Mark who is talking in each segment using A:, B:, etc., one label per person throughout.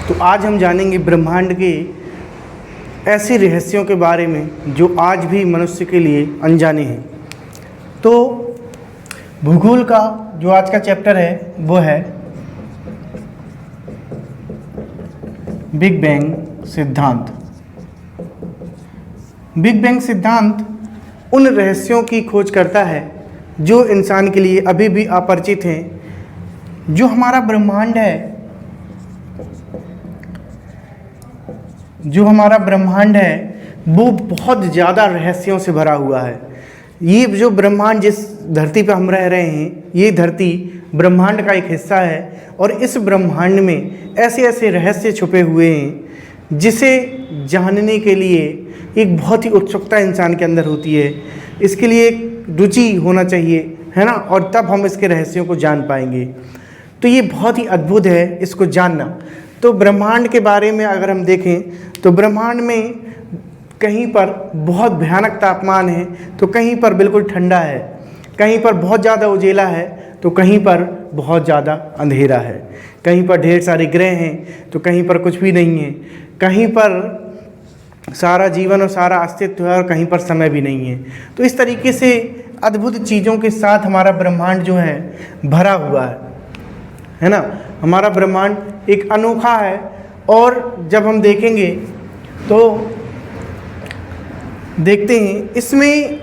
A: तो आज हम जानेंगे ब्रह्मांड के ऐसे रहस्यों के बारे में जो आज भी मनुष्य के लिए अनजाने हैं। तो भूगोल का जो आज का चैप्टर है वो है बिग बैंग सिद्धांत। बिग बैंग सिद्धांत उन रहस्यों की खोज करता है जो इंसान के लिए अभी भी अपरिचित हैं। जो हमारा ब्रह्मांड है वो बहुत ज़्यादा रहस्यों से भरा हुआ है। ये जो ब्रह्मांड, जिस धरती पर हम रह रहे हैं, ये धरती ब्रह्मांड का एक हिस्सा है और इस ब्रह्मांड में ऐसे ऐसे रहस्य छुपे हुए हैं जिसे जानने के लिए एक बहुत ही उत्सुकता इंसान के अंदर होती है। इसके लिए एक रुचि होना चाहिए, है ना, और तब हम इसके रहस्यों को जान पाएंगे। तो ये बहुत ही अद्भुत है इसको जानना। तो ब्रह्मांड के बारे में अगर हम देखें तो ब्रह्मांड में कहीं पर बहुत भयानक तापमान है, तो कहीं पर बिल्कुल ठंडा है, कहीं पर बहुत ज़्यादा उजेला है, तो कहीं पर बहुत ज़्यादा अंधेरा है, कहीं पर ढेर सारे ग्रह हैं तो कहीं पर कुछ भी नहीं है, कहीं पर सारा जीवन और सारा अस्तित्व है और कहीं पर समय भी नहीं है। तो इस तरीके से अद्भुत चीज़ों के साथ हमारा ब्रह्मांड जो है भरा हुआ है ना। हमारा ब्रह्मांड एक अनोखा है और जब हम देखेंगे तो देखते हैं इसमें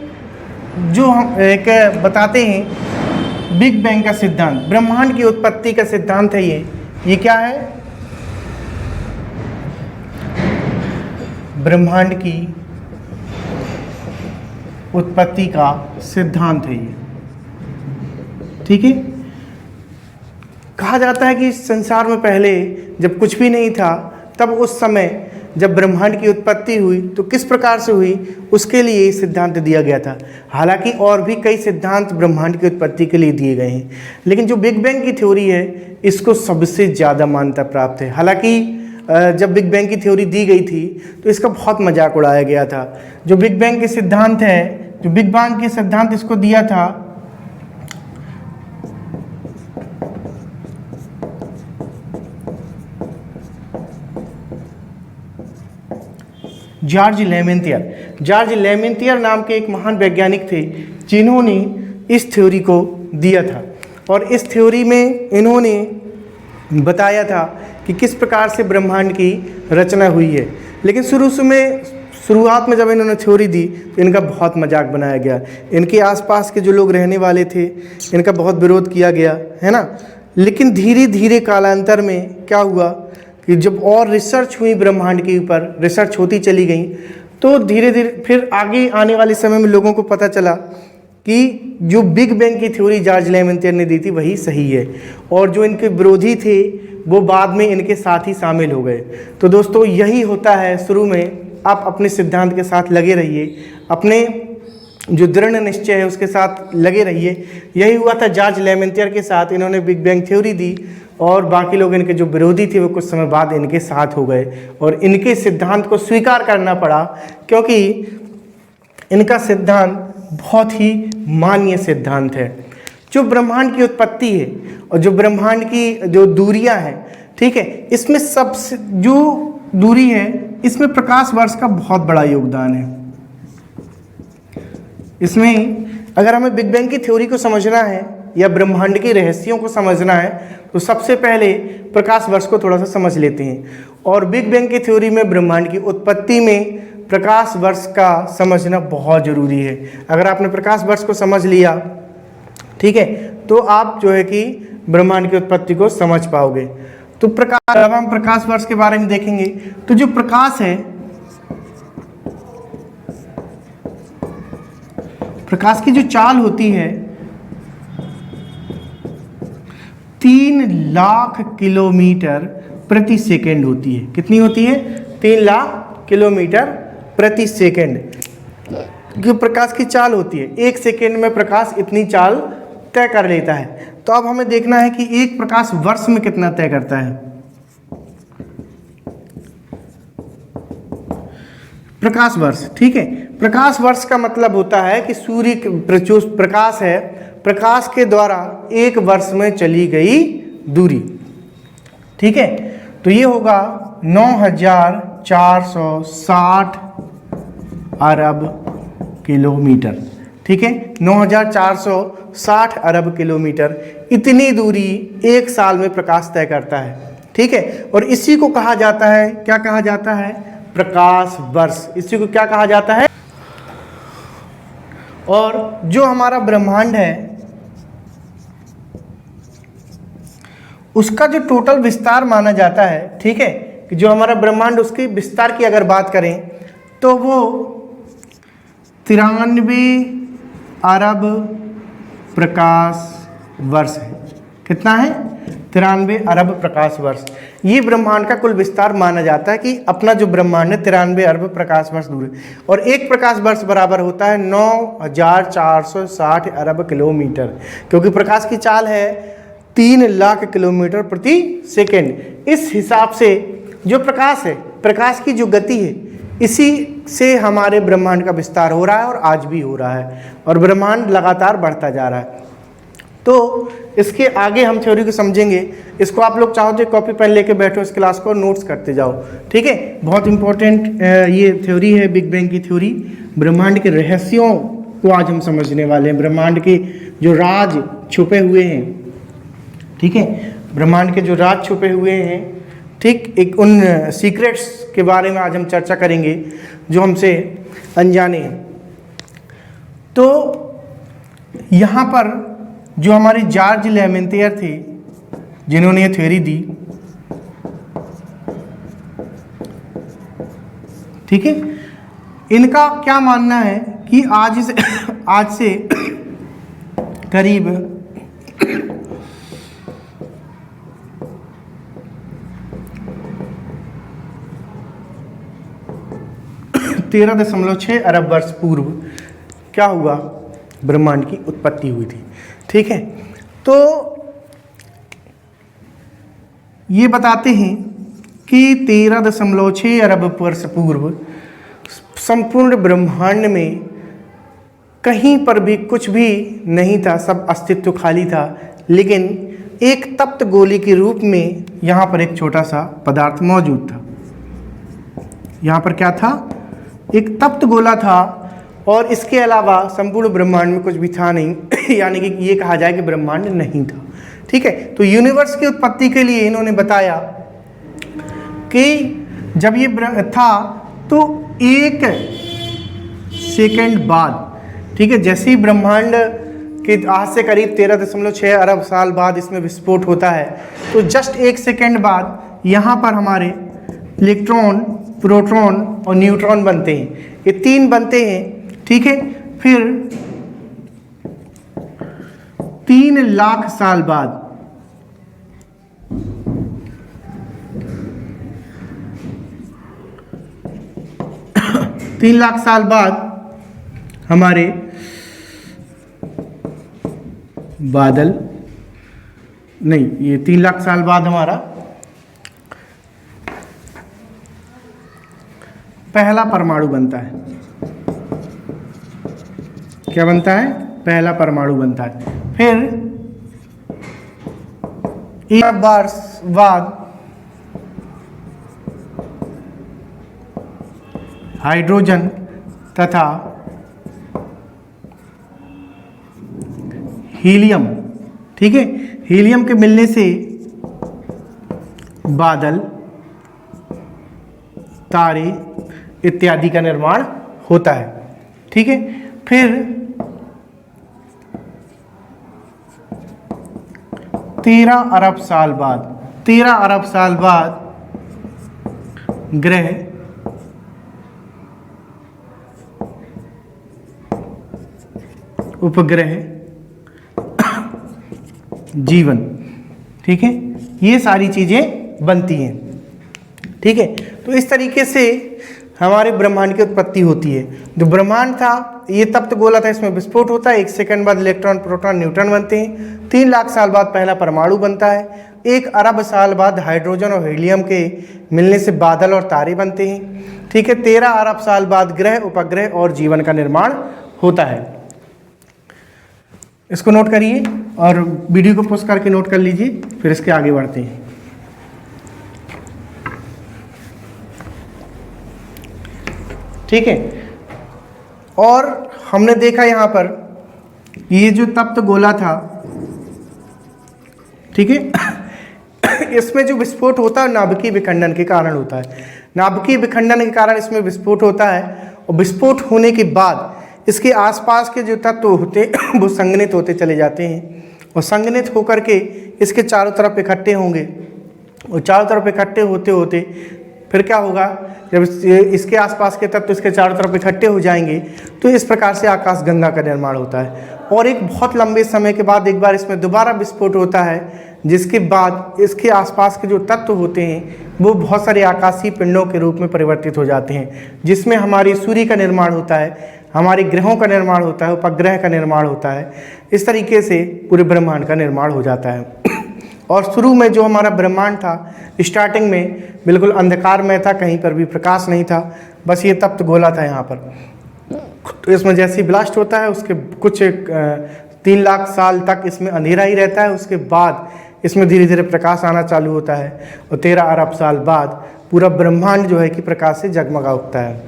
A: जो हम एक बताते हैं बिग बैंग का सिद्धांत, ब्रह्मांड की उत्पत्ति का सिद्धांत है। ये क्या है? ब्रह्मांड की उत्पत्ति का सिद्धांत है ये, ठीक है। कहा जाता है कि इस संसार में पहले जब कुछ भी नहीं था, तब उस समय जब ब्रह्मांड की उत्पत्ति हुई तो किस प्रकार से हुई उसके लिए सिद्धांत दिया गया था। हालांकि और भी कई सिद्धांत ब्रह्मांड की उत्पत्ति के लिए दिए गए हैं, लेकिन जो बिग बैंग की थ्योरी है इसको सबसे ज़्यादा मान्यता प्राप्त है। हालांकि जब बिग बैंग की थ्योरी दी गई थी तो इसका बहुत मजाक उड़ाया गया था। जो बिग बैंग के सिद्धांत है, जो बिग बैंग के सिद्धांत इसको दिया था जॉर्ज लेमेंतियर नाम के एक महान वैज्ञानिक थे जिन्होंने इस थ्योरी को दिया था। और इस थ्योरी में इन्होंने बताया था कि किस प्रकार से ब्रह्मांड की रचना हुई है। लेकिन शुरुआत में जब इन्होंने थ्योरी दी तो इनका बहुत मजाक बनाया गया। इनके आसपास के जो लोग रहने वाले थे इनका बहुत विरोध किया गया, है ना। लेकिन धीरे धीरे कालांतर में क्या हुआ कि जब और रिसर्च हुई ब्रह्मांड के ऊपर, रिसर्च होती चली गई, तो धीरे धीरे फिर आगे आने वाले समय में लोगों को पता चला कि जो बिग बैंग की थ्योरी जॉर्ज लेमेंतियर ने दी थी वही सही है, और जो इनके विरोधी थे वो बाद में इनके साथ ही शामिल हो गए। तो दोस्तों यही होता है, शुरू में आप अपने सिद्धांत के साथ लगे रहिए, अपने जो दृढ़ निश्चय है उसके साथ लगे रहिए। यही हुआ था जॉर्ज लेमेंतियर के साथ। इन्होंने बिग बैंग थ्योरी दी और बाकी लोग इनके जो विरोधी थे वो कुछ समय बाद इनके साथ हो गए और इनके सिद्धांत को स्वीकार करना पड़ा, क्योंकि इनका सिद्धांत बहुत ही मान्य सिद्धांत है। जो ब्रह्मांड की उत्पत्ति है और जो ब्रह्मांड की जो दूरियां हैं, ठीक है, इसमें सबसे जो दूरी है इसमें प्रकाश वर्ष का बहुत बड़ा योगदान है। इसमें अगर हमें बिग बैंग की थ्योरी को समझना है या ब्रह्मांड के रहस्यों को समझना है तो सबसे पहले प्रकाश वर्ष को थोड़ा सा समझ लेते हैं। और बिग बैंग की थ्योरी में ब्रह्मांड की उत्पत्ति में प्रकाश वर्ष का समझना बहुत ज़रूरी है। अगर आपने प्रकाश वर्ष को समझ लिया, ठीक है, तो आप जो है कि ब्रह्मांड की उत्पत्ति को समझ पाओगे। तो प्रकाश, अब हम प्रकाश वर्ष के बारे में देखेंगे तो जो प्रकाश है, प्रकाश की जो चाल होती है 3 लाख किलोमीटर प्रति सेकंड होती है। कितनी होती है? 3 लाख किलोमीटर प्रति सेकंड जो प्रकाश की चाल होती है। 1 सेकंड में प्रकाश इतनी चाल तय कर लेता है। तो अब हमें देखना है कि एक प्रकाश वर्ष में कितना तय करता है। प्रकाश वर्ष, ठीक है। प्रकाश वर्ष का मतलब होता है कि सूर्य जो प्रकाश है, प्रकाश के द्वारा एक वर्ष में चली गई दूरी, ठीक है। तो ये होगा 9460 अरब किलोमीटर। ठीक है, 9460 अरब किलोमीटर, इतनी दूरी एक साल में प्रकाश तय करता है। ठीक है, और इसी को कहा जाता है, क्या कहा जाता है? प्रकाश वर्ष। इसी को क्या कहा जाता है? और जो हमारा ब्रह्मांड है उसका जो टोटल विस्तार माना जाता है, ठीक है, कि जो हमारा ब्रह्मांड उसके विस्तार की अगर बात करें तो वो 93 अरब प्रकाश वर्ष है। कितना है? 93 अरब प्रकाश वर्ष। ये ब्रह्मांड का कुल विस्तार माना जाता है कि अपना जो ब्रह्मांड है 93 अरब प्रकाश वर्ष दूर है। और एक प्रकाश वर्ष बराबर होता है 9460 अरब किलोमीटर, क्योंकि प्रकाश की चाल है 3 लाख किलोमीटर प्रति सेकेंड। इस हिसाब से जो प्रकाश है, प्रकाश की जो गति है, इसी से हमारे ब्रह्मांड का विस्तार हो रहा है और आज भी हो रहा है, और ब्रह्मांड लगातार बढ़ता जा रहा है। तो इसके आगे हम थ्योरी को समझेंगे। इसको आप लोग चाहो तो कॉपी पेन लेके बैठो, इस क्लास को नोट्स करते जाओ। ठीक है, बहुत इंपॉर्टेंट ये थ्योरी है, बिग बैंग की थ्योरी। ब्रह्मांड के रहस्यों को आज हम समझने वाले हैं, ब्रह्मांड के जो राज छुपे हुए हैं। ठीक है, ब्रह्मांड के जो राज छुपे हुए हैं, ठीक, एक उन सीक्रेट्स के बारे में आज हम चर्चा करेंगे जो हमसे अनजाने हैं। तो यहाँ पर जो हमारे जॉर्ज लेमेंतियर थे जिन्होंने ये थ्योरी दी, ठीक है, इनका क्या मानना है कि आज से करीब 13.6 अरब वर्ष पूर्व क्या हुआ? ब्रह्मांड की उत्पत्ति हुई थी। ठीक है, तो ये बताते हैं कि 13.6 अरब वर्ष पूर्व संपूर्ण ब्रह्मांड में कहीं पर भी कुछ भी नहीं था, सब अस्तित्व खाली था। लेकिन एक तप्त गोली के रूप में यहाँ पर एक छोटा सा पदार्थ मौजूद था। यहाँ पर क्या था? एक तप्त गोला था, और इसके अलावा संपूर्ण ब्रह्मांड में कुछ भी था नहीं यानी कि ये कहा जाए कि ब्रह्मांड नहीं था। ठीक है, तो यूनिवर्स की उत्पत्ति के लिए इन्होंने बताया कि जब ये था तो 1 सेकंड बाद, ठीक है, जैसे ही ब्रह्मांड के आज से करीब 13.6 अरब साल बाद इसमें विस्फोट होता है, तो जस्ट 1 सेकंड बाद यहाँ पर हमारे इलेक्ट्रॉन, प्रोटॉन और न्यूट्रॉन बनते हैं। ये 3 बनते हैं। ठीक है, फिर 3 लाख साल बाद 3 लाख साल बाद हमारे बादल नहीं, ये 3 लाख साल बाद हमारा पहला परमाणु बनता है। क्या बनता है? पहला परमाणु बनता है। फिर 1 वर्ष बाद हाइड्रोजन तथा हीलियम, ठीक है, हीलियम के मिलने से बादल, तारे इत्यादि का निर्माण होता है। ठीक है, फिर 13 अरब साल बाद 13 अरब साल बाद ग्रह, उपग्रह, जीवन, ठीक है, ये सारी चीजें बनती हैं। ठीक है, तो इस तरीके से हमारे ब्रह्मांड की उत्पत्ति होती है। जो ब्रह्मांड था ये तप्त गोला था, इसमें विस्फोट होता है, 1 सेकंड बाद इलेक्ट्रॉन, प्रोटॉन, न्यूट्रॉन बनते हैं, 3 लाख साल बाद पहला परमाणु बनता है, 1 अरब साल बाद हाइड्रोजन और हीलियम के मिलने से बादल और तारे बनते हैं। ठीक है, 13 अरब साल बाद ग्रह, उपग्रह और जीवन का निर्माण होता है। इसको नोट करिए और वीडियो को पॉज करके नोट कर लीजिए, फिर इसके आगे बढ़ते हैं। ठीक है। और हमने देखा यहाँ पर ये जो तप्त गोला था, ठीक है, इसमें जो विस्फोट होता है नाभिकीय विखंडन के कारण होता है। नाभिकीय विखंडन के कारण इसमें विस्फोट होता है और विस्फोट होने के बाद इसके आसपास के जो तत्व होते हैं वो संघनित होते चले जाते हैं और संघनित होकर के इसके चारों तरफ इकट्ठे होंगे और चारों तरफ इकट्ठे होते होते फिर क्या होगा, जब इसके आसपास के तत्व इसके चारों तरफ इकट्ठे हो जाएंगे तो इस प्रकार से आकाशगंगा का निर्माण होता है। और एक बहुत लंबे समय के बाद एक बार इसमें दोबारा विस्फोट होता है, जिसके बाद इसके आसपास के जो तत्व होते हैं वो बहुत सारे आकाशीय पिंडों के रूप में परिवर्तित हो जाते हैं, जिसमें हमारे सूर्य का निर्माण होता है, हमारे ग्रहों का निर्माण होता है, उपग्रह का निर्माण होता है। इस तरीके से पूरे ब्रह्मांड का निर्माण हो जाता है। और शुरू में जो हमारा ब्रह्मांड था, स्टार्टिंग में बिल्कुल अंधकारमय था, कहीं पर भी प्रकाश नहीं था, बस ये तप्त गोला था यहाँ पर। तो इसमें जैसे ही ब्लास्ट होता है उसके कुछ 3 लाख साल तक इसमें अंधेरा ही रहता है, उसके बाद इसमें धीरे धीरे प्रकाश आना चालू होता है और 13 अरब साल बाद पूरा ब्रह्मांड जो है कि प्रकाश से जगमगा उठता है।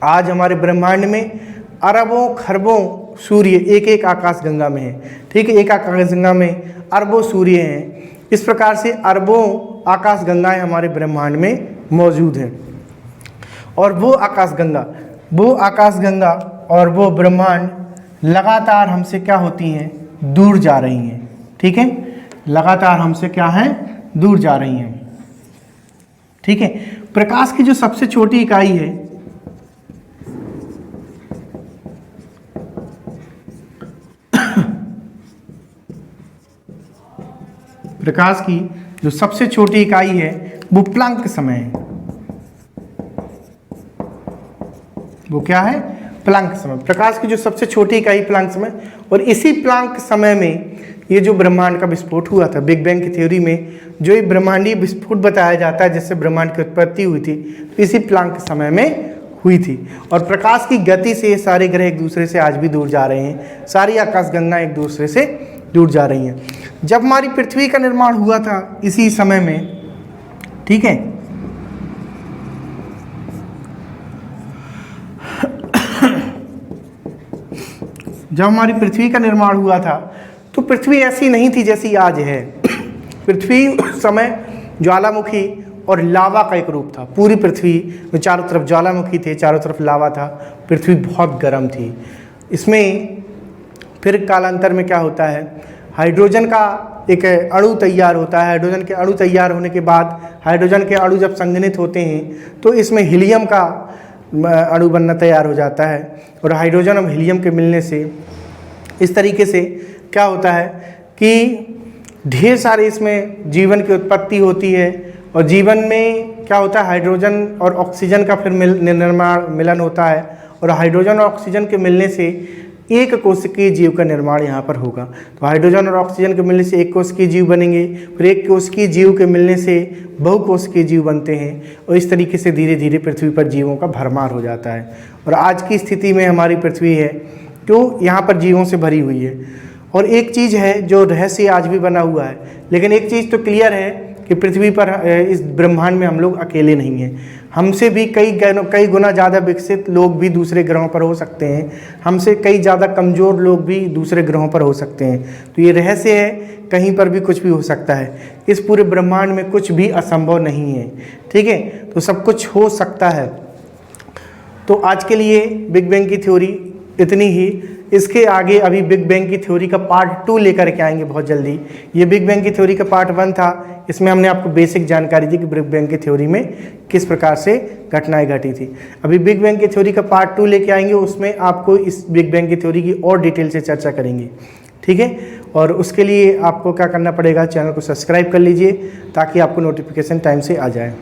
A: आज हमारे ब्रह्मांड में अरबों खरबों सूर्य एक एक आकाशगंगा में है, ठीक है, एक आकाशगंगा में अरबों सूर्य हैं। इस प्रकार से अरबों आकाशगंगाएं हमारे ब्रह्मांड में मौजूद हैं और वो आकाशगंगा और वो ब्रह्मांड लगातार हमसे क्या होती हैं, दूर जा रही हैं, ठीक है, लगातार हमसे क्या है, दूर जा रही हैं, ठीक है। प्रकाश की जो सबसे छोटी इकाई है प्रकाश की जो सबसे छोटी इकाई है वो प्लैंक समय है। वो क्या है, प्लैंक समय। प्रकाश की जो सबसे छोटी इकाई प्लैंक समय, और इसी प्लैंक समय में ये जो ब्रह्मांड का विस्फोट हुआ था, बिग बैंग की थ्योरी में जो ये ब्रह्मांडीय विस्फोट बताया जाता है जिससे ब्रह्मांड की उत्पत्ति हुई थी, तो इसी प्लैंक समय में हुई थी। और प्रकाश की गति से ये सारे ग्रह एक दूसरे से आज भी दूर जा रहे हैं, सारी आकाशगंगा एक दूसरे से दूर जा रही हैं। जब हमारी पृथ्वी का निर्माण हुआ था इसी समय में, ठीक है, जब हमारी पृथ्वी का निर्माण हुआ था तो पृथ्वी ऐसी नहीं थी जैसी आज है। पृथ्वी उस समय ज्वालामुखी और लावा का एक रूप था। पूरी पृथ्वी में चारों तरफ ज्वालामुखी थे, चारों तरफ लावा था, पृथ्वी बहुत गर्म थी। इसमें फिर कालांतर में क्या होता है, हाइड्रोजन का एक अणु तैयार होता है। हाइड्रोजन के अणु तैयार होने के बाद हाइड्रोजन के अणु जब संघनित होते हैं तो इसमें हीलियम का अणु बनना तैयार हो जाता है और हाइड्रोजन और हीलियम के मिलने से इस तरीके से क्या होता है कि ढेर सारे इसमें जीवन की उत्पत्ति होती है। और जीवन में क्या होता है, हाइड्रोजन और ऑक्सीजन का फिर मिलन होता है और हाइड्रोजन और ऑक्सीजन के मिलने से एक कोशिकीय जीव का निर्माण यहाँ पर होगा। तो हाइड्रोजन और ऑक्सीजन के मिलने से एक कोशिकीय जीव बनेंगे, फिर एक कोशिकीय जीव के मिलने से बहुकोशिकीय जीव बनते हैं और इस तरीके से धीरे धीरे पृथ्वी पर जीवों का भरमार हो जाता है। और आज की स्थिति में हमारी पृथ्वी है जो यहाँ पर जीवों से भरी हुई है। और एक चीज़ है जो रहस्य आज भी बना हुआ है, लेकिन एक चीज़ तो क्लियर है कि पृथ्वी पर इस ब्रह्मांड में हम लोग अकेले नहीं हैं। हमसे भी कई गुना ज़्यादा विकसित लोग भी दूसरे ग्रहों पर हो सकते हैं, हमसे कई ज़्यादा कमज़ोर लोग भी दूसरे ग्रहों पर हो सकते हैं। तो ये रहस्य है, कहीं पर भी कुछ भी हो सकता है। इस पूरे ब्रह्मांड में कुछ भी असंभव नहीं है, ठीक है, तो सब कुछ हो सकता है। तो आज के लिए बिग बैंग की थ्योरी इतनी ही। इसके आगे अभी बिग बैंग की थ्योरी का पार्ट 2 लेकर के आएंगे बहुत जल्दी। ये बिग बैंग की थ्योरी का पार्ट 1 था, इसमें हमने आपको बेसिक जानकारी दी कि बिग बैंग की थ्योरी में किस प्रकार से घटनाएं घटी थी। अभी बिग बैंग की थ्योरी का पार्ट 2 लेके आएंगे, उसमें आपको इस बिग बैंग की थ्योरी की और डिटेल से चर्चा करेंगे, ठीक है। और उसके लिए आपको क्या करना पड़ेगा, चैनल को सब्सक्राइब कर लीजिए ताकि आपको नोटिफिकेशन टाइम से आ जाए।